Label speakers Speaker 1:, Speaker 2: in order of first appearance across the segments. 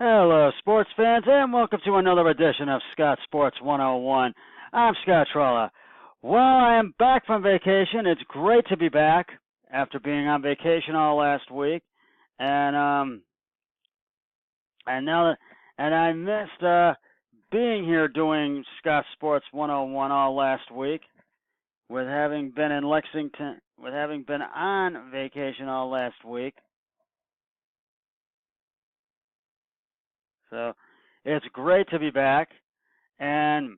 Speaker 1: Hello, sports fans, and welcome to another edition of Scott Sports 101. I'm Scott Trolla. Well, I am back from vacation. It's great to be back after being on vacation all last week, and now that I missed being here doing Scott Sports 101 all last week, with having been in Lexington, with having been on vacation all last week. So it's great to be back, and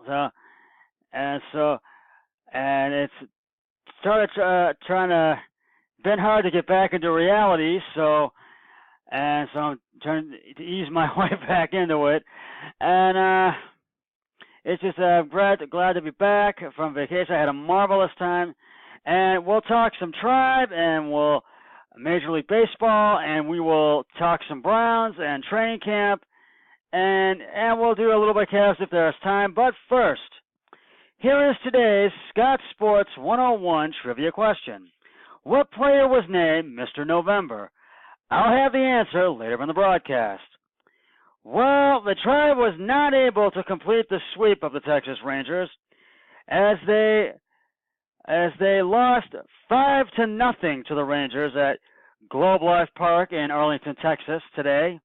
Speaker 1: so and it's started trying to been hard to get back into reality. So I'm trying to ease my way back into it, and it's just glad to be back from vacation. I had a marvelous time, and we'll talk some Tribe, and we'll Major League Baseball, and we will talk some Browns and training camp, and we'll do a little bit of Cavs if there's time. But first, here is today's Scott Sports 101 trivia question. What player was named Mr. November? I'll have the answer later in the broadcast. Well, the Tribe was not able to complete the sweep of the Texas Rangers as they lost 5-0 to the Rangers at Globe Life Park in Arlington, Texas today.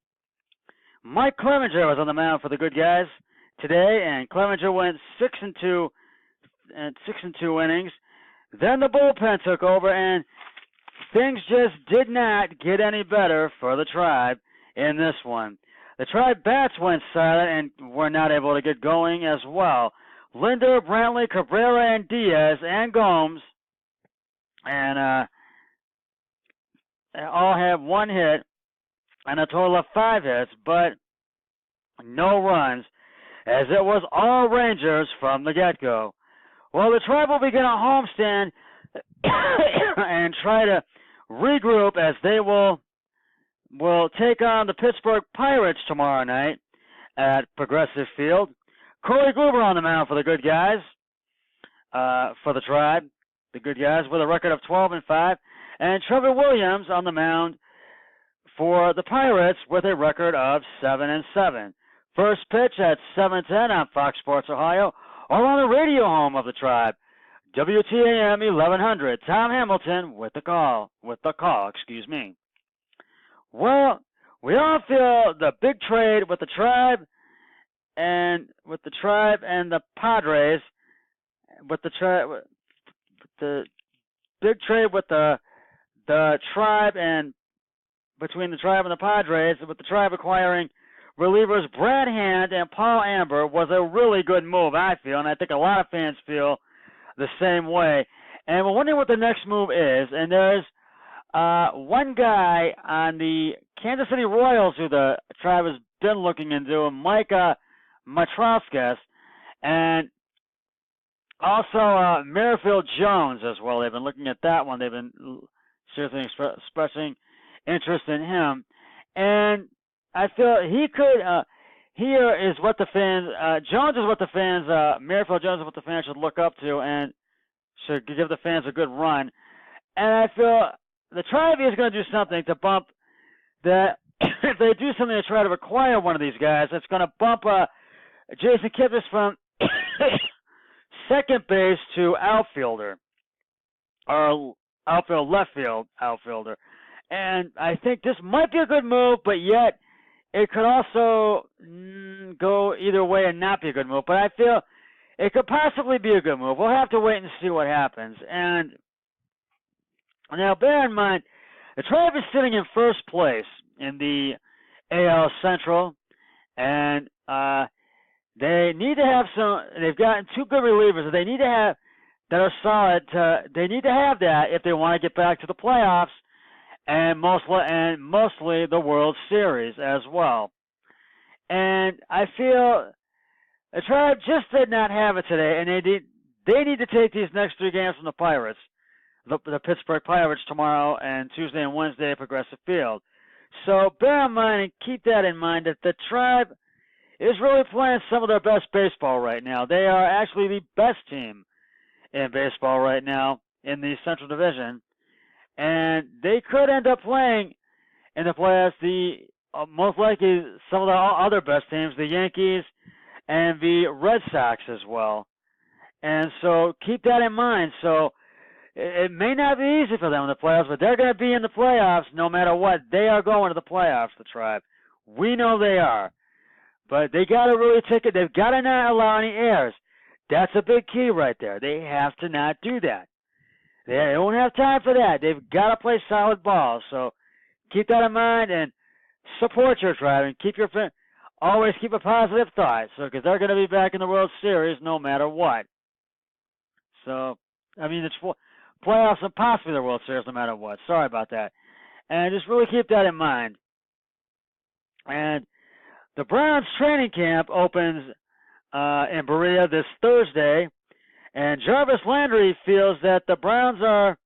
Speaker 1: Mike Clevenger was on the mound for the good guys today, and Clevenger went 6-2 innings. Then the bullpen took over, and things just did not get any better for the Tribe in this one. The Tribe bats went silent and were not able to get going as well. Linder, Brantley, Cabrera, and Diaz, and Gomes, and all have one hit and a total of 5 hits, but no runs, as it was all Rangers from the get-go. Well, the Tribe will begin a homestand and try to regroup as they will take on the Pittsburgh Pirates tomorrow night at Progressive Field. Corey Kluber on the mound for the good guys, for the Tribe, the good guys with a record of 12-5, and Trevor Williams on the mound for the Pirates with a record of 7-7. First pitch at 7:10 on Fox Sports Ohio, or on the radio home of the Tribe, WTAM 1100. Tom Hamilton with the call. Well, we all feel the big trade with the Tribe and the Padres, with the big trade with the Tribe, and between the Tribe and the Padres, with the Tribe acquiring relievers Brad Hand and Paul Amber, was a really good move, I feel, and I think a lot of fans feel the same way. And we're wondering what the next move is, and there's one guy on the Kansas City Royals who the Tribe has been looking into, Micah Matroskas, and also Merrifield Jones as well. They've been looking at that one. They've been seriously expressing interest in him, and I feel he could. Here is what the fans. Jones is what the fans. Merrifield Jones is what the fans should look up to and should give the fans a good run. And I feel the Tribe is going to do something to bump that. If they do something to try to acquire one of these guys, it's going to bump Jason Kipnis from second base to outfielder, or left field outfielder. And I think this might be a good move, but yet it could also go either way and not be a good move. But I feel it could possibly be a good move. We'll have to wait and see what happens. And now bear in mind, the Tribe is sitting in first place in the AL Central, and they need to have they've gotten 2 good relievers that they need to have that are solid. They need to have that if they want to get back to the playoffs and mostly the World Series as well. And I feel the Tribe just did not have it today, and they need to take these next 3 games from the Pirates, the Pittsburgh Pirates tomorrow and Tuesday and Wednesday at Progressive Field. So bear in mind and keep that in mind that the Tribe is really playing some of their best baseball right now. They are actually the best team in baseball right now in the Central Division, and they could end up playing in the playoffs. most likely some of the other best teams, the Yankees and the Red Sox as well. And so keep that in mind. So it may not be easy for them in the playoffs, but they're going to be in the playoffs no matter what. They are going to the playoffs, the Tribe. We know they are. But they got to really take it. They've got to not allow any errors. That's a big key right there. They have to not do that. They don't have time for that. They've got to play solid ball. So keep that in mind and support your Tribe and always keep a positive thought. So because they're going to be back in the World Series no matter what. So I mean it's playoffs and possibly the World Series no matter what. Sorry about that. And just really keep that in mind. And the Browns training camp opens in Berea this Thursday, and Jarvis Landry feels that the Browns are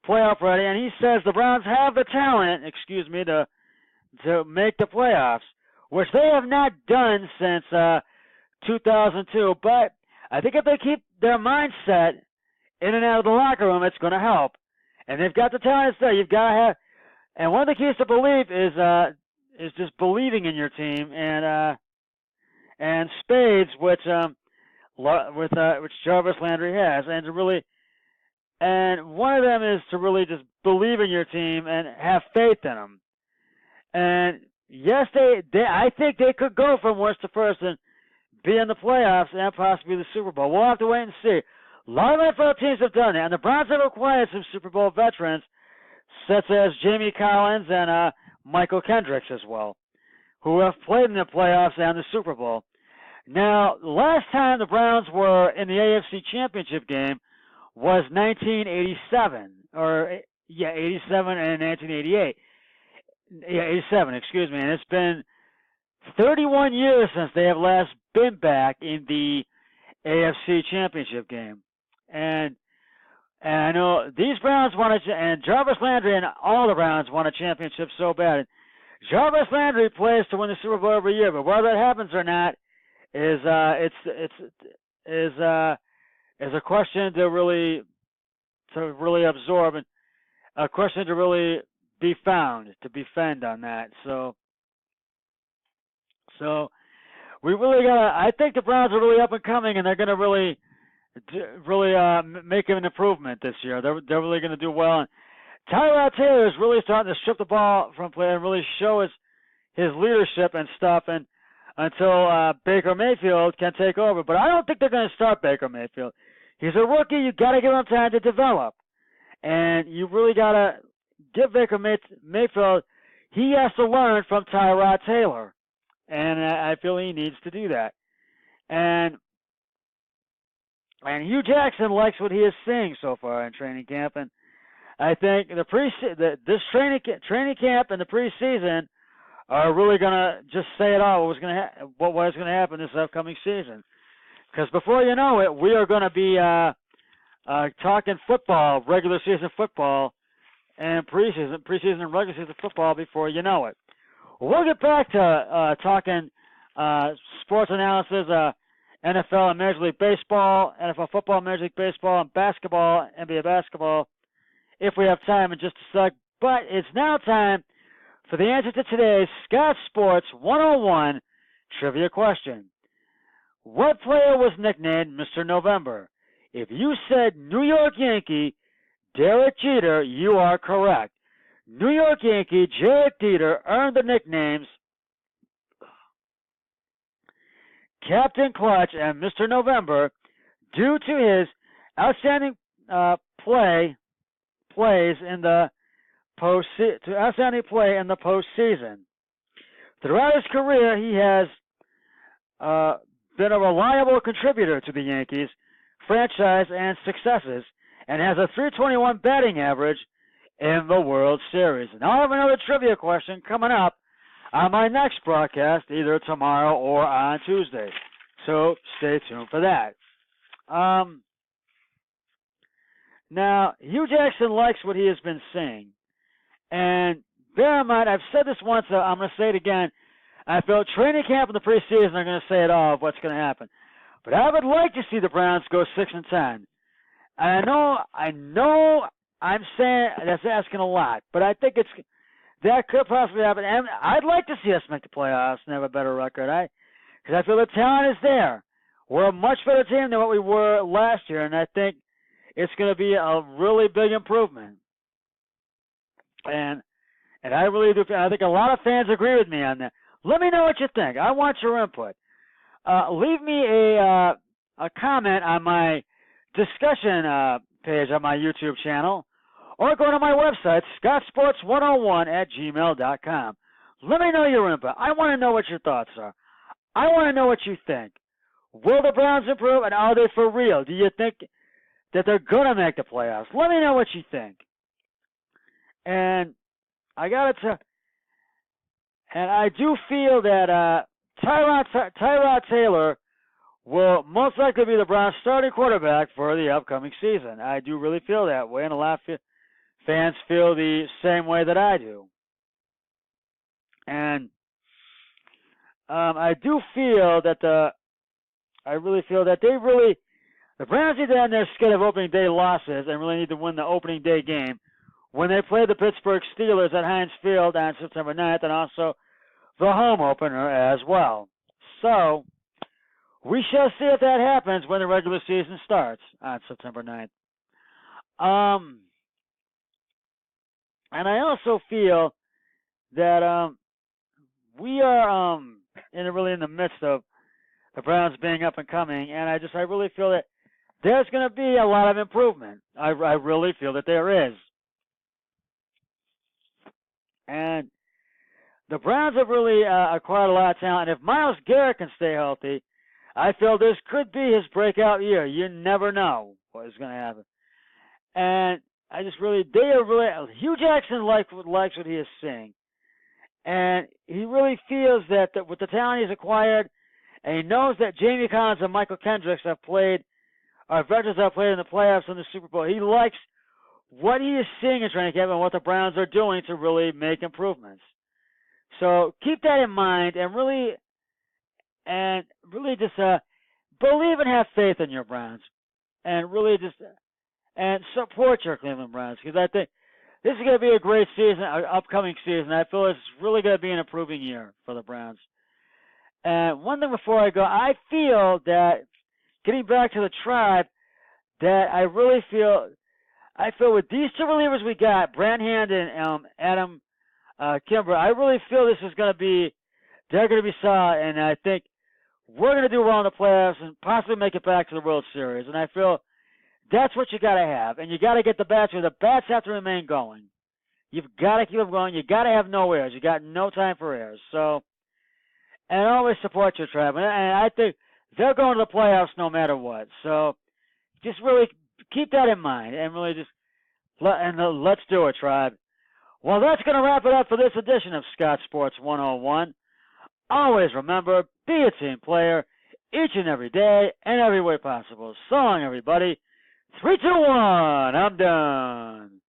Speaker 1: playoff ready, and he says the Browns have the talent, to make the playoffs, which they have not done since 2002. But I think if they keep their mindset in and out of the locker room, it's going to help. And they've got the talent there. You've got to have, and one of the keys to belief is just believing in your team and spades, which Jarvis Landry has, and one of them is to really just believe in your team and have faith in them. And yes, I think they could go from worst to first and be in the playoffs and possibly the Super Bowl. We'll have to wait and see. A lot of NFL teams have done it, and the Browns have acquired some Super Bowl veterans, such as Jamie Collins and Michael Kendricks as well, who have played in the playoffs and the Super Bowl. Now, last time the Browns were in the AFC Championship game was 1987, 87 and 1988. 87, excuse me. And it's been 31 years since they have last been back in the AFC Championship game. And I know these Browns and Jarvis Landry and all the Browns want a championship so bad. Jarvis Landry plays to win the Super Bowl every year, but whether that happens or not is a question to really absorb, and a question to really be found, to defend on that. So we really I think the Browns are really up and coming, and they're going to really make an improvement this year. They're really going to do well. And Tyrod Taylor is really starting to strip the ball from play and really show his leadership and stuff, and until Baker Mayfield can take over. But I don't think they're going to start Baker Mayfield. He's a rookie. You got to give him time to develop, and you really got to give Baker Mayfield. He has to learn from Tyrod Taylor, and I feel he needs to do that. And Hugh Jackson likes what he is seeing so far in training camp, and I think this training camp and the preseason are really going to just say it all. What is going to happen this upcoming season? Because before you know it, we are going to be talking football, regular season football, and preseason and regular season football before you know it. We'll get back to talking sports analysis, NFL and Major League Baseball, NFL football, Major League Baseball, and basketball, NBA basketball, if we have time in just a sec. But it's now time for the answer to today's Scott Sports 101 trivia question. What player was nicknamed Mr. November? If you said New York Yankee Derek Jeter, you are correct. New York Yankee Derek Jeter earned the nicknames Captain Clutch and Mr. November due to his outstanding play in the postseason. Throughout his career, he has been a reliable contributor to the Yankees franchise and successes, and has a .321 batting average in the World Series. And I'll have another trivia question coming up on my next broadcast, either tomorrow or on Tuesday. So stay tuned for that. Now, Hugh Jackson likes what he has been saying. And bear in mind, I've said this once, I'm going to say it again. I feel training camp in the preseason are going to say it all of what's going to happen. But I would like to see the Browns go 6-10. I know I'm saying that's asking a lot, but I think that could possibly happen. And I'd like to see us make the playoffs and have a better record. Because I feel the talent is there. We're a much better team than what we were last year, and I think it's going to be a really big improvement. And I really do. I think a lot of fans agree with me on that. Let me know what you think. I want your input. Leave me a comment on my discussion page on my YouTube channel, or go to my website, scottsports101@gmail.com. Let me know your input. I want to know what your thoughts are. I want to know what you think. Will the Browns improve, and are they for real? Do you think that they're going to make the playoffs? Let me know what you think. And I do feel that Tyrod Taylor will most likely be the Browns' starting quarterback for the upcoming season. I do really feel that way, and a lot of fans feel the same way that I do. And I do feel that the Browns need to end their skid of opening day losses and really need to win the opening day game when they play the Pittsburgh Steelers at Heinz Field on September 9th, and also the home opener as well. So we shall see if that happens when the regular season starts on September 9th. And I also feel that we are really in the midst of the Browns being up and coming, and I really feel that there's going to be a lot of improvement. I really feel that there is. And the Browns have really acquired a lot of talent, and if Myles Garrett can stay healthy, I feel this could be his breakout year. You never know what is going to happen. And Hugh Jackson likes what he is seeing. And he really feels that with the talent he's acquired, and he knows that Jamie Collins and Michael Kendricks are veterans have played in the playoffs and the Super Bowl. He likes what he is seeing in training camp and what the Browns are doing to really make improvements. So keep that in mind and really just believe and have faith in your Browns, and really just and support your Cleveland Browns, because I think this is going to be a great season, upcoming season. I feel it's really going to be an improving year for the Browns. And one thing before I go, I feel that getting back to the Tribe, that I feel with these two relievers we got, Brand Hand and Adam Kimber, I really feel they're going to be solid, and I think we're going to do well in the playoffs and possibly make it back to the World Series. And I feel that's what you got to have, and you got to get the bats where the bats have to remain going. You've got to keep them going. You got to have no errors. You got no time for errors. So, and always support your Tribe, and I think they're going to the playoffs no matter what. So, just really keep that in mind, and really just let's do it, Tribe. Well, that's going to wrap it up for this edition of Scott Sports 101. Always remember, be a team player each and every day and every way possible. So long, everybody. 3, 2, 1. I'm done.